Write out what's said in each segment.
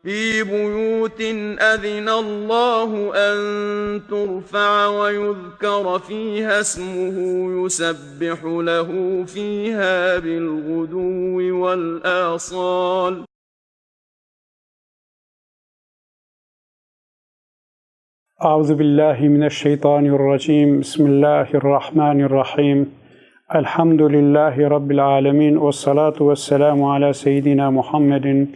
في بيوت أذن الله أن ترفع ويذكر فيها اسمه يسبح له فيها بالغدو والآصال. أعوذ بالله من الشيطان الرجيم. بسم الله الرحمن الرحيم. الحمد لله رب العالمين، والصلاة والسلام على سيدنا محمد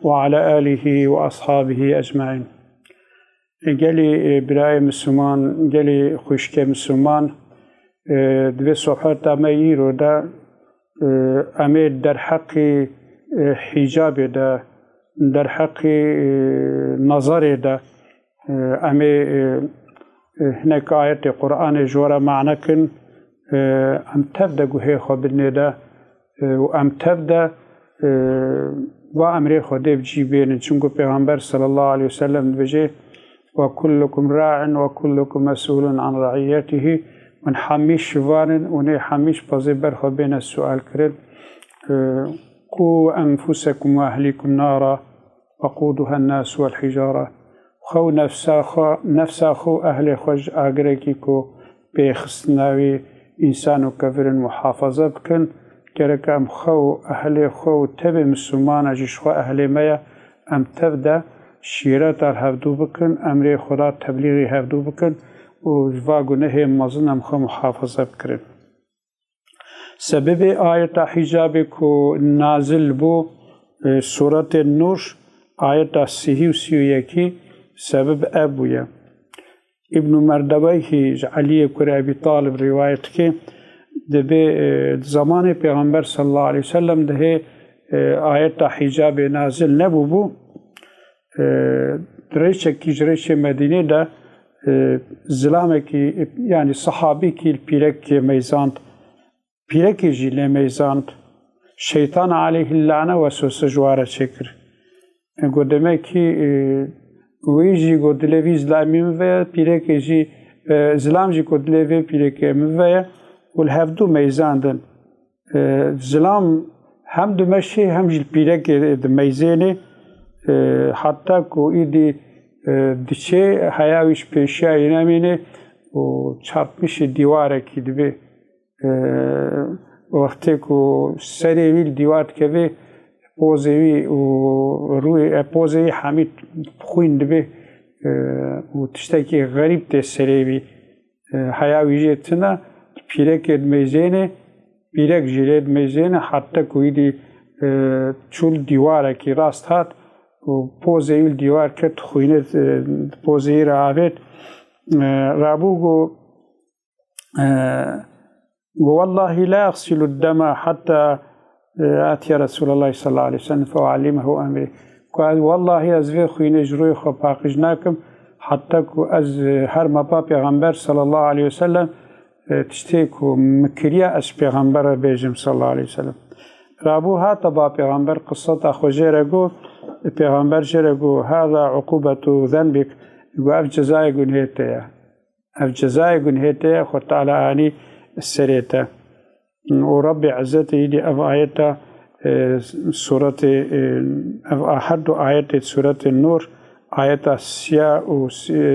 وعلى آله وأصحابه أجمعين. قالي براي مسلمان، قالي خشك مسلمان، دوی صحبت امی رو دا امی در حق حجاب دا، در حق نظر دا، امی هناك آيات قرآن جورا معنى كن ام تبدا گوهی خبرنی دا و ام تبدا و امری خودی بجیبین، چونکو پیغمبر صلی الله علیه وسلم بجه وكلكم راع وكلكم مسؤول عن رعيته. من حميش شوارن وني حميش بازبر خبين السؤال كرد قوا أنفسكم وأهليكم نارا وقودها الناس والحجارة. خو نفسا خو أهل خوش آگركيكو بيخصناوي إنسانو كفر محافظة بكن كرك أم خو أهل خو تبي مسلمان أجيش خو أهل ميا أم تبدأ شيرات هفدو بكن، أمري خدا تبليغي هفدو بكن و جواغو نهي مزن أم خو محافظة بكرن. سبب آية حجاب كو نازل بو سورة النور آية سيهي و سيويكي سبب أبويا ابن مردويه علي كري أبي طالب روايتك دبي زمان پیغمبر صلى الله عليه وسلم ده آية حجاب نازل نبو بو دريش مدينة ده زلامه كي يعني صحابي كي البيرك ميزانت بيرك جيل ميزانت شيطان عليه اللعنة وسوس جوارة شكر قدامه كي ويجي قدلوي زلامي مفيا بيرك جي زلام جي قدلوي بيرك مفيا والهفدو ميزاندن زلام هم دمشي هم جيل بيرك ميزانه حتی کو ایدی دچه حیاویش پیشایی نمینه و چرپش دیواره کی دبی وقتی کو سری ویل دیوار که پوزوی و روی پوزوی حمید خوین دبی و تشتکی غریب ته سری وی حیاویجه تنا پیرک میزنه پیرک جلد میزنه حتی کو ایدی چول دیواره کی راست هات و پوزه دیوار کرد خوینه پوزه را آورد رابو والله لا يغسل الدم حتى أتي رسول الله صلى الله عليه وسلم فأعلمه أمري. قال والله از وی خوینه جروی خو پاکش نکم حتی که از هر مپا پیغمبر صلی الله عليه وسلم تشتی که مکریه از پیغمبر بیجم صلی الله عليه وسلم. رابو ها تبا پیغمبر قصة خوجه را گو پیغمبر جره گو هذا عقوبة ذنبك گو اف جزای گنهیته اف جزای گنهیته خود تعالی آنی السريته و رب عزته يدي اف آيات سورة اف احد آيات سورة النور آيات سيا و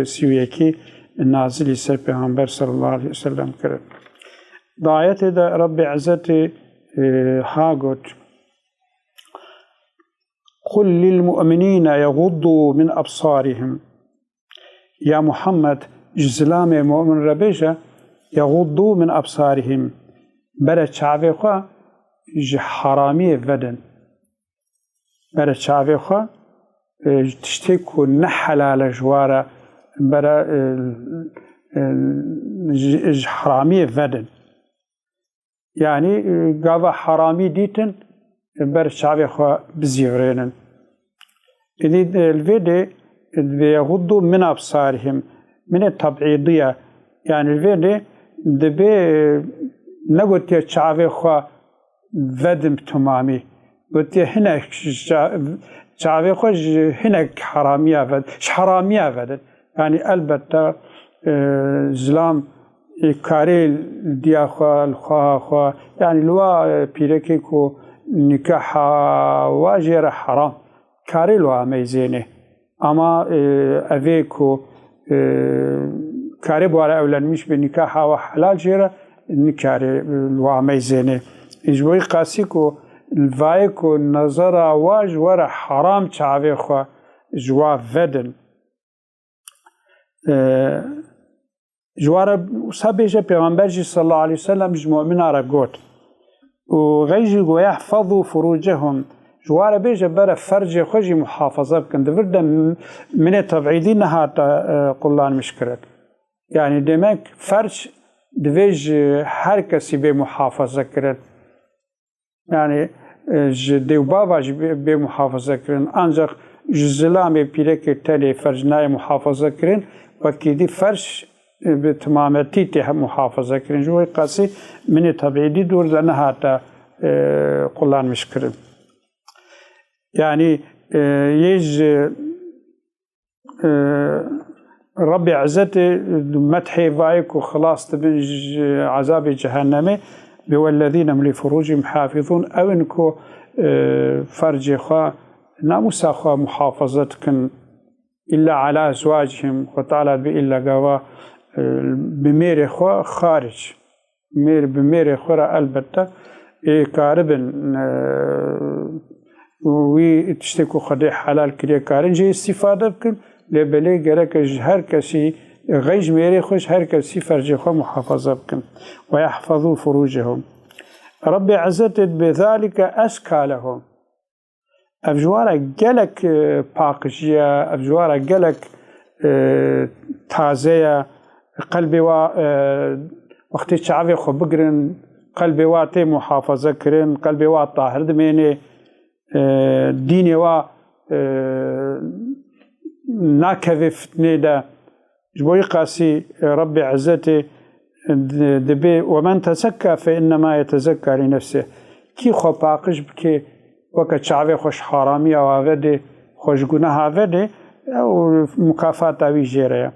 سيويكي نازل سر پیغمبر صلى الله عليه وسلم کرد. دا آيات دا رب عزته ها گوت قل للمؤمنين يغضوا من أبصارهم. يا محمد جزلام مؤمن ربيجة يغضوا من أبصارهم برا شعبه خوا حرامي ودن برا شعبه خوا تشتكو نحلال جوارا برا حرامي ودن يعني قاوة حرامي ديتن بر شعب خوا بزيورين. إذا الفيديو بيغضوا من أبصارهم من التبعيضية، يعني الفيديو دبي نقول شعب خوا ودم تمامي قلت هنا شعب خوا هنا حرامية ود حرامية ود يعني البته زلام كاريل دياخوا الخوا يعني لوا بيركيكو نكاح واجر حرام کاری لو آمیزینه اما اویکو کاری بواره اولانمیش به نکاح و حلال جیره نکاری لو آمیزینه اجبوی قاسی کو الوای کو نظر آواج وره حرام چاوی خو جواب ودن جواره سبیجه پیغمبر جی صلی الله علیه وسلم مؤمن را گوت و غیجی گو یحفظوا فروجهم جواره بیجه بره فرج خوشی محافظه بکن دورده من تبعیدی نهات قلان مشکرد یعنی demek فرج دویج هر کسی به محافظه کرد yani devbavaş bir muhafaza kirin ancak zilame pirek teli fercnay muhafaza kirin vakidi ferş bir tamameti te muhafaza kirin jo qasi min tabiidi dur da nahata kullanmış kirin yani yej Rabbi Azzati medhi vaik ve khalas bin azab cehennemi والذين هم لفروجهم حافظون أو إنكو فرج خا ناموس خا محافظتكن إلا على أزواجهم وتعالى بإلا قوا بمير خا خارج بمير خورا البتة كاربن ويتشتكو خدي حلال كريه كارن جي استفادة بكن لبلي جرك هر كسي غيج ميري خوش هر كسي فرج خا محافظة بكن ويحفظوا فروجهم ربي عزت بذلك أزكى لهم أفجوارا جلك باقجية أفجوارا جلك تازية قلبي وقت شعبي خو بقرن قلبي واتي محافظة كرن قلبي وات طاهر دميني ديني وا ناكذف نيدا جبوي قاسي ربي عزتي دبي ومن تزكى فإنما يتزكى لنفسه كي خو باقش بكي وقت شعبي خوش حرامي أو عبده خوش گناه عبده أو مكافات أوي جيريا